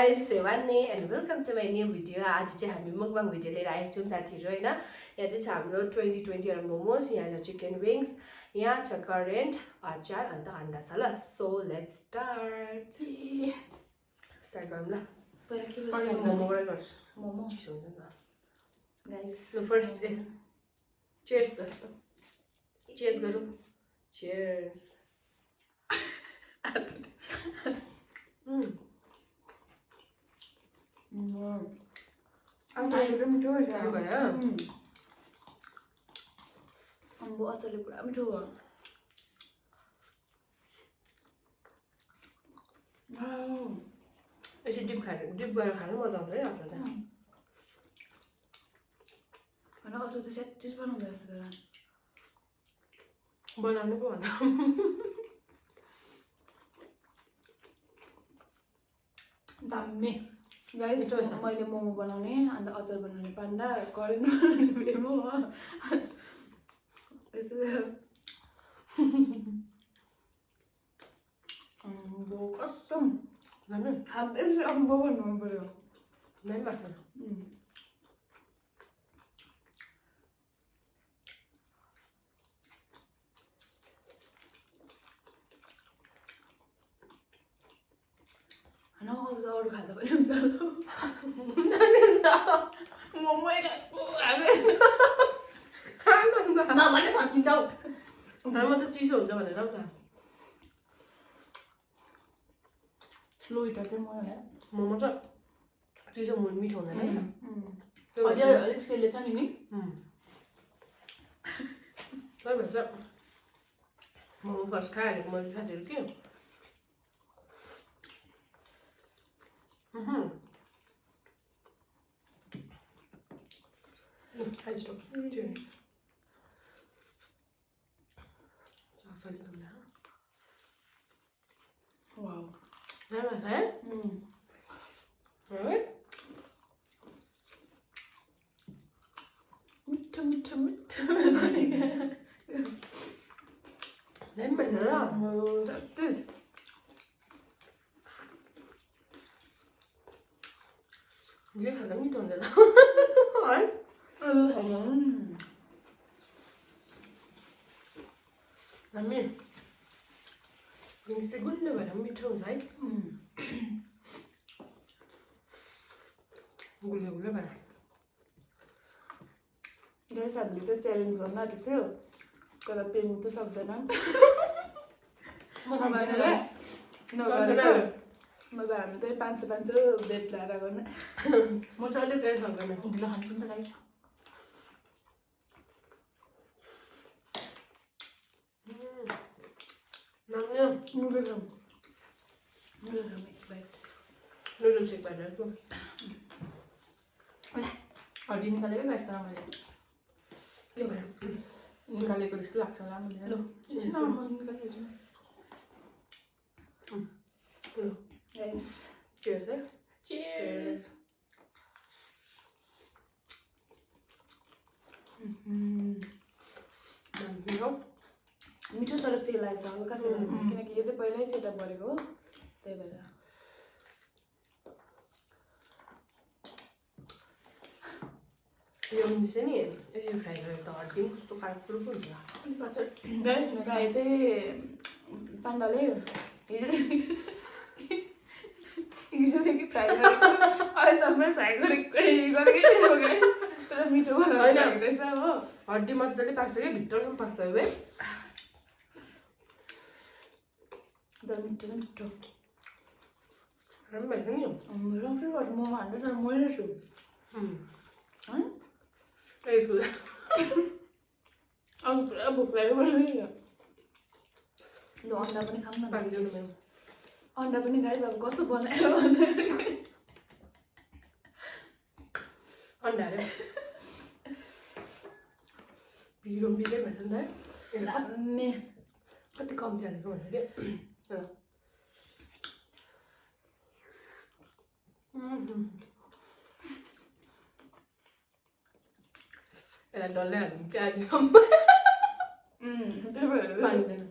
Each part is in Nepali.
guys, Sevanne and welcome to my new video. आज चाहिँ हामी mukbang भिडियो लिएर आएको छौँ साथीहरु हैन. यहाँ चाहिँ छ हाम्रो 2020 वाला मोमोस, यहाँ छ चिकन विंग्स, यहाँ छ करेन्ट, अचार अन्त अन्डा छ ल. So let's start. Start गरौँ ल. पहिला के गर्छ? मोमोबाट गर्छ. मोमो चिसो हुन्छ न. गाइस So first cheers जस्तो. Cheers गरौँ. Cheers. अम्बो अचारले पुरा मिठो हो. यसरी डिप गरेर खानु मजा आउँछ है अचार त. हैन अचार त स्याटिस बनाउँदा रहेछ तर. बनाउनु पो भन्दा. दामी. गाइस मैले मोमो बनाउने अन्त अचार बनाउने पान्डा करेन्ट बनाउने मेमो हो. अम्बो कसम दामी. खाँदैपछि अम्बो भन्नु मन पर्यो. दामी लाग्छ. हैन अब त अरू खाँदा पनि हुन्छ ल. मोमो नभने सकिन्छ हौ. खानु त चिसो हुन्छ भनेर नि त. स्लो हिटर चाहिँ मजा मोमो त चिसो मिठो हुँदैन है. अझै अलिक सेले छ नि. त्यही भएर चाहिँ मोमो फर्स्ट खाइहालेको मैले साथीहरू के. वाउ मिठो मिठो मिठो. जे खाँदा पनि मिठो हुँदैन है. दामी. विङ्स चाहिँ गुल्लो भएर मिठो हुन्छ है. गुल्लो गुल्लो भएर. गाइस हामीले त च्यालेन्ज गर्न आँटेको थियो तर पेन्नु त सक्दैन. मजा हामी त 500 बेड ल्याएर गर्ने. म चाहिँ अलिक धेरै सक्दैन. ढिलो खान्छु नि त गाइस. नुडल्स नुडल्स एक बार हड्डी निकालेको गाइस तर मैले के भयो. निकालेको जस्तो लाग्छ होला मैले. ल एकछिन म निकालिहाल्छु. गाइस चियर्स है. चियर्स. मिठो तर सेलाएछ हल्का सेलाएछ किनकि यो चाहिँ पहिल्यै सेटअप गरेको हो त्यही भएर. यो मिसे नि यसरी फ्राई गरेर त हड्डी पनि कस्तो काट्रो पो हुन्छ. गाइस फ्राई चाहिँ पान्डाले हिजोदेखि फ्राई गरेको अहिलेसम्म फ्राई गरेकै हो गाइस. तर मिठो बनाएको रहेछ हो. हड्डी मजाले पाक्छ कि भित्रसम्म पाक्छ है. तर मिठो मिठो. राम्रो भएको नि. राम्रो के गर्छु मोमो हाल्नु तर मैले छु. त्यही छु. अनि पुरा भोक लाग्यो मलाई. ल अन्डा पनि खाऊँ न. अन्डा पनि गाइस अब कस्तो बनायो भने अन्डा हाल्यो. पिरो पिरै भएछ नि त है. दामी. कति कम्ती हालेको भन्छ कि. यसलाई डल्लै हाल्नु प्याज पाइँदैन.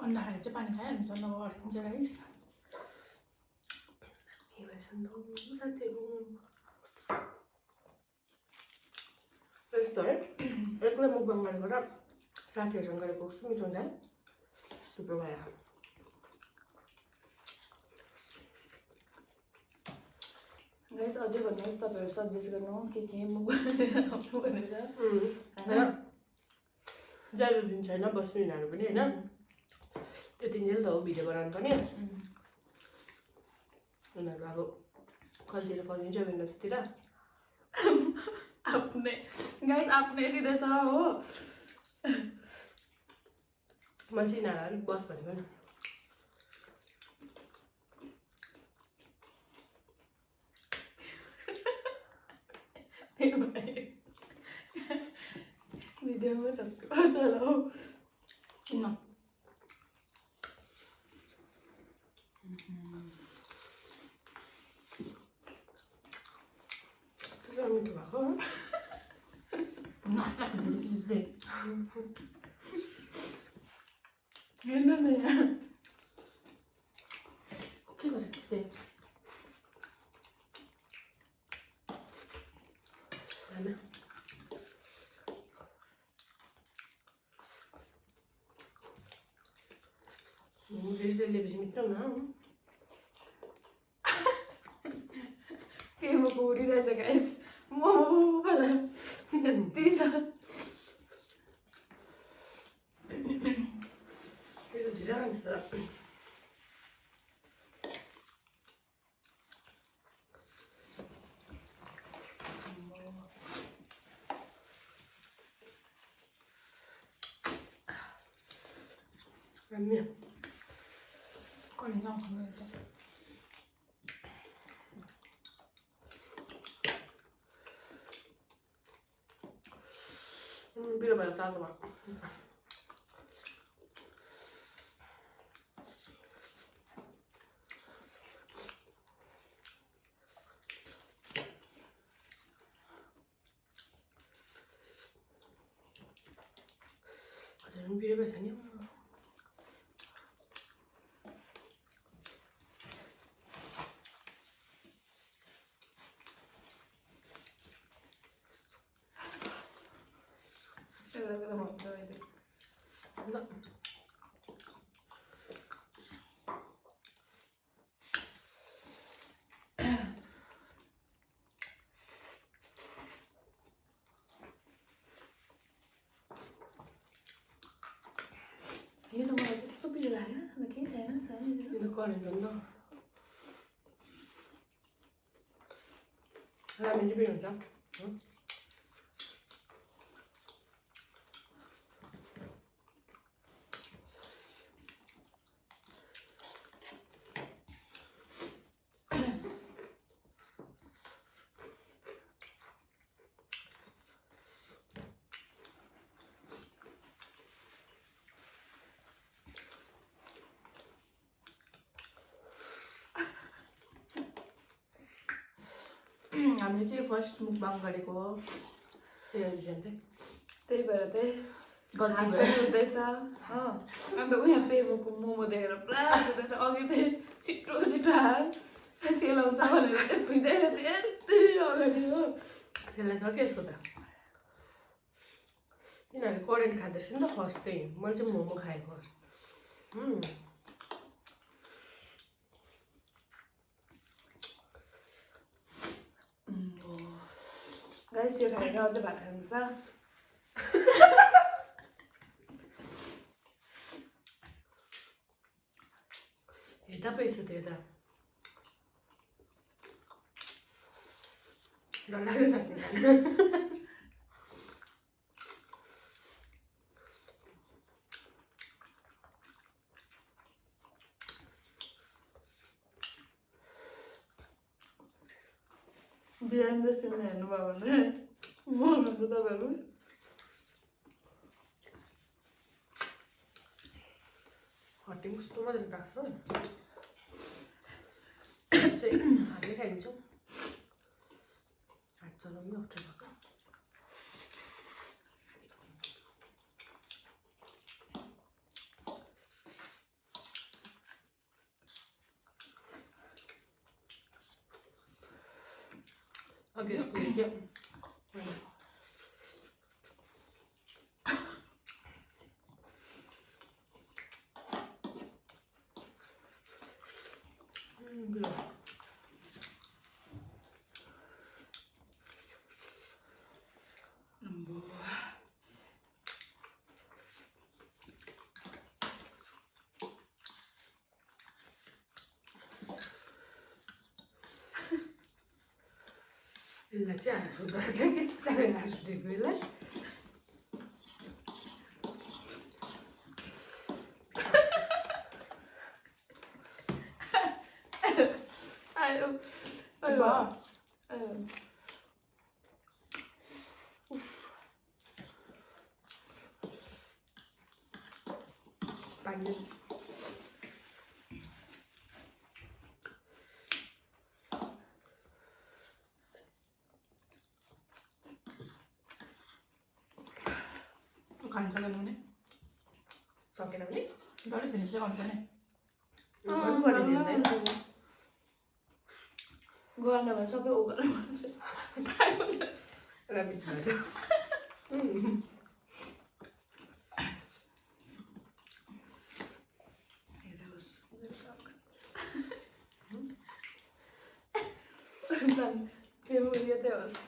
अन्डा खाएर चाहिँ पानी खाइहाल्छ नभए अड्किन्छ गाइस के भएछन् साथीहरू यस्तो है एक्लै मुखबाङ गरेको र साथीहरूसँग गरेको कस्तो मिठो हुन्छ है थुप्रो भएर गाइस अझै भन्नुहोस् तपाईँहरू सजेस्ट गर्नु के मुख भनेर होइन ज्यादा दिन छैन बस्नु यिनीहरू पनि होइन त्यो दिनजेल त हो भिडियो बनाउनु पनि उनीहरू अब कतितिर फर्किन्छ विन्डोजतिर आफ्नै गाइस आफ्नैतिर छ हो मान्छे यिनीहरू अलिक बस भनेको नि भिडियोमा झक्क पर्छ होला हौ किन मिठो भएको नास्ता खाँदै हेर्नु न यहाँ के गरेको त्यस्तै होइन लिएपछि मिठो न के मोको उडिरहेछ गाइस मोबाइल यति छ त्यो त ढिलो खान्छ तर रम्य कहिले जाउँ खानु त बिलो भएर तातो भयो हजुर पनि बिलो भएछ नि यो त मलाई त्यस्तो पिरो लाग्यो अन्त केही छैन यो त करेन्ट हो नि त रामेन चाहिँ पिरो हुन्छ हामीले चाहिँ फर्स्ट मुखबाङ गरेको हो त्यही भएर चाहिँ गल्ती घाँस भयो। पनि उठ्दैछ हो अन्त उहाँ पेमोको मोमो देखेर पुरा उठ्दैछ अघि चाहिँ छिटो छिटो हाल सेलाउँछ भनेर चाहिँ भिजाएर चाहिँ यति अगाडि हो त्यसलाई छ क्या यसको त यिनीहरूले करेन्ट खाँदैछ नि त फर्स्ट चाहिँ मैले चाहिँ मोमो खाएको गाइस यो खाएर अझ भात खान्छ हेर्दा पैसा त्यो त डर लाग्यो साथी बिहान सिन हेर्नुभयो भने मर्नुहुन्छ तपाईँहरू हटिङ कस्तो मजाले पाक्छ चाहिँ हातले खाइदिन्छौँ हात चलाउनु अप्ठ्यारो भएको अघि यसको के यसलाई चाहिँ हाँस उठ्दो रहेछ कि साह्रै हाँस उठेको यसलाई आयो बा पानी खान्छ भने सकेन भने डल्लै फिनिस चाहिँ गर्नुपर्ने गर्नुपर्ने नि हुँदैन गर्न भने सबै उगाल्नु यसलाई बिचमा Memoria hoस्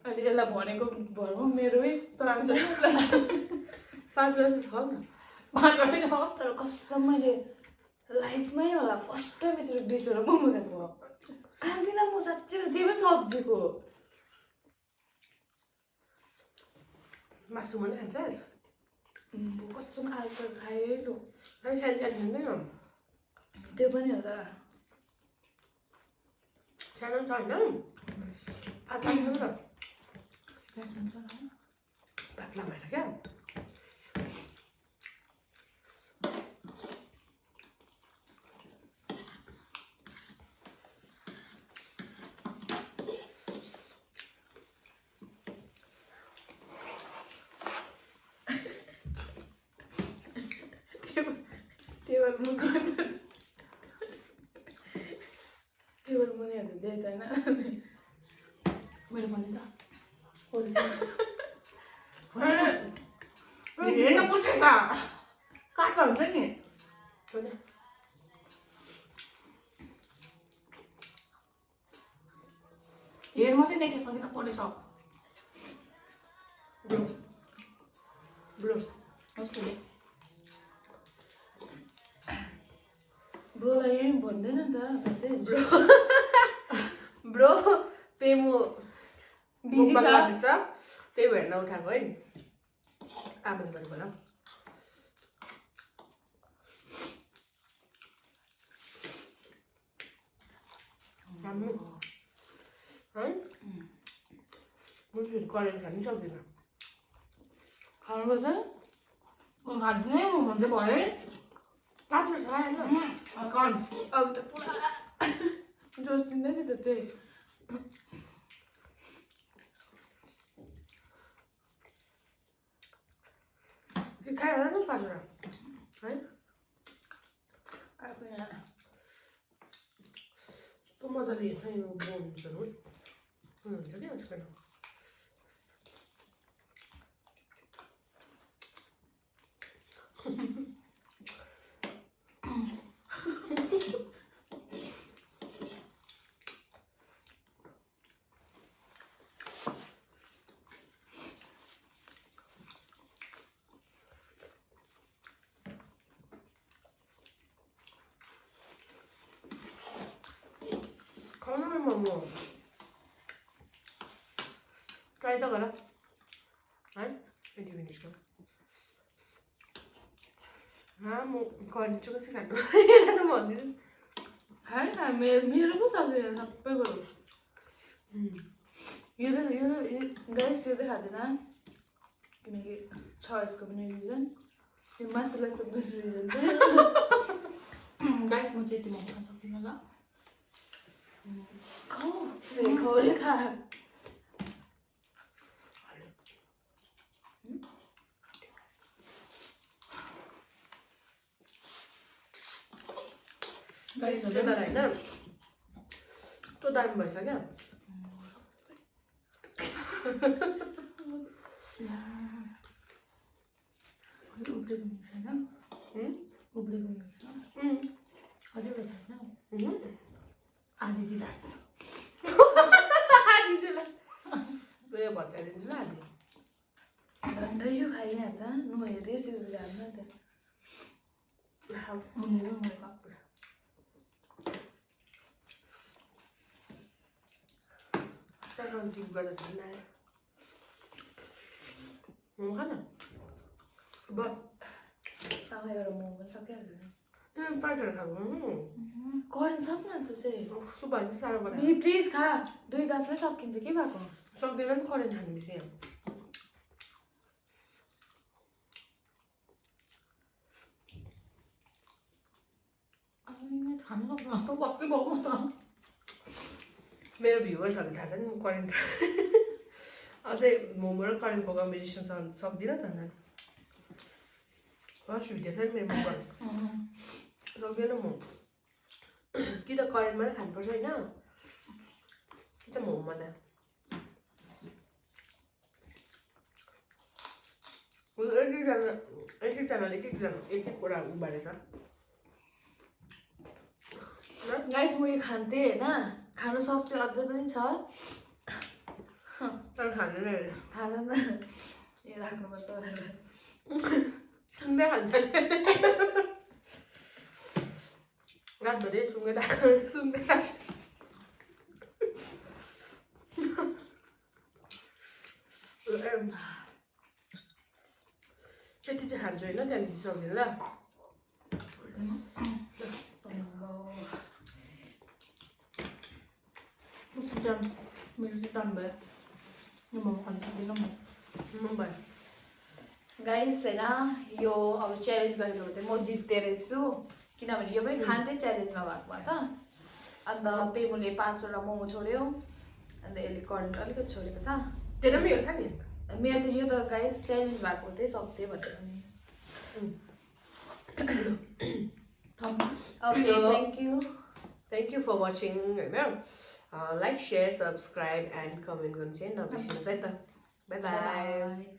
अहिले यसलाई भनेको भरमा मेरै 5 वर्ष छ नि 5 वर्ष तर कसम मैले लाइफमै होला फर्स्ट टाइम यसरी बिसवटा मोमो खाएको खान्थिनँ म साँच्चै त्यही पनि सब्जीको मासु मात्रै खान्छस् कसम आज खाएँ लु खाँदैन त्यो पनि हो त सानो छ होइन पातला छ नि त पातला भएर क्या टेबल मुनिहरू दिएछ होइन मेरो पनि त हेर्न पुग्छ काट्दा हुन्छ नि हेर मात्रै देखेपछि त परेछ ब्रो ब्रोलाई यहीँ भन्दैन नि त ब्रो पेमो बिजी छ लाग्दैछ त्यही भएर नउठाएको है आमाले गरेको होला है मुझे करेन्ट खानु सक्दिनँ खानुपर्छ खाँदिनै म भन्दै भयो 5 वर्ष आएन अब त पुरा जोस दिँदै नि त त्यही त्यो खाएर न 5 वटा है आफू यहाँ त्यो मजाले हेर्छ यो बोन हुन्छ कि आजकल खाउनु न मोमो ट्राई त गर है यति फिनिस गर म करेन्ट चाहिँ कसरी खानु यसलाई त भन्दिनँ खाएन मेरो पो सक्दैन सबै कुरो यो गाइस यो चाहिँ खाँदैन किनकि छ यसको पनि रिजन यो मासुलाई सुक्नु रिजन चाहिँ गाइस म चाहिँ यति मोमो खान सक्दिनँ ल खाऊ खौले खा तर होइन त्यो दामी भएछ क्या उब्रेको छैन उब्रेको छैन अझै छैन आधी दिलास उयो भचाइदिन्छु ल आधी झन्डै यो खाइहाल्छ नुहाएर यसरी जान्न त्यहाँ मुनिको मुनिको चाइरन टिप गर्दा झन् आयो मोमो खा न अब अब एउटा मोमो सकिहाल्छ पाँचवटा खाएको गर्न सक्न त चाहिँ कस्तो भन्छ साह्रो पर्यो प्लिज खा 2 ग्लासमै सकिन्छ के भएको सक्दैन नि करेन्ट खानु बेसी खानु सक्दैन त पक्कै भएको त मेरो भ्युवर्सहरूले थाहा छ नि म करेन्ट अझै मोमो र करेन्टको कम्बिनेसन सक्दिनँ त अन्त फर्स्ट भिडियो छ नि मेरो मोमो सक्दैन म कि त करेन्टमा त खानुपर्छ होइन कि त मोमोमा त एक-एकजनाले एक कुरा बारे छ गाइस म यो खान्थेँ होइन खानु सक्थेँ अझै पनि छ तर खानु नै थाहा छ नि त यो राख्नुपर्छ भनेर सुँगै खान्छ रातभरि सुँगै त्यति चाहिँ खान्छु होइन त्यहाँदेखि सक्दैन ल मेरो चाहिँ डन भयो यो मोमो खानु सक्दिनँ म भयो गाइस होइन यो अब च्यालेन्ज गरेको भए म जित्ने रहेछु किनभने यो पनि खान्थेँ च्यालेन्ज नभएको भए त अन्त पेमुले 5वटा मोमो छोड्यो अन्त यसले करेन्ट अलिकति छोडेको छ तेरो पनि यो छ नि मेरो त यो त गाइस च्यालेन्ज भएको चाहिँ सक्थेँ भनेर नि okay thank you for watching होइन like share subscribe and comment गर्नु चाहिँ नबिर्सिनुहोस् है त बाई बाई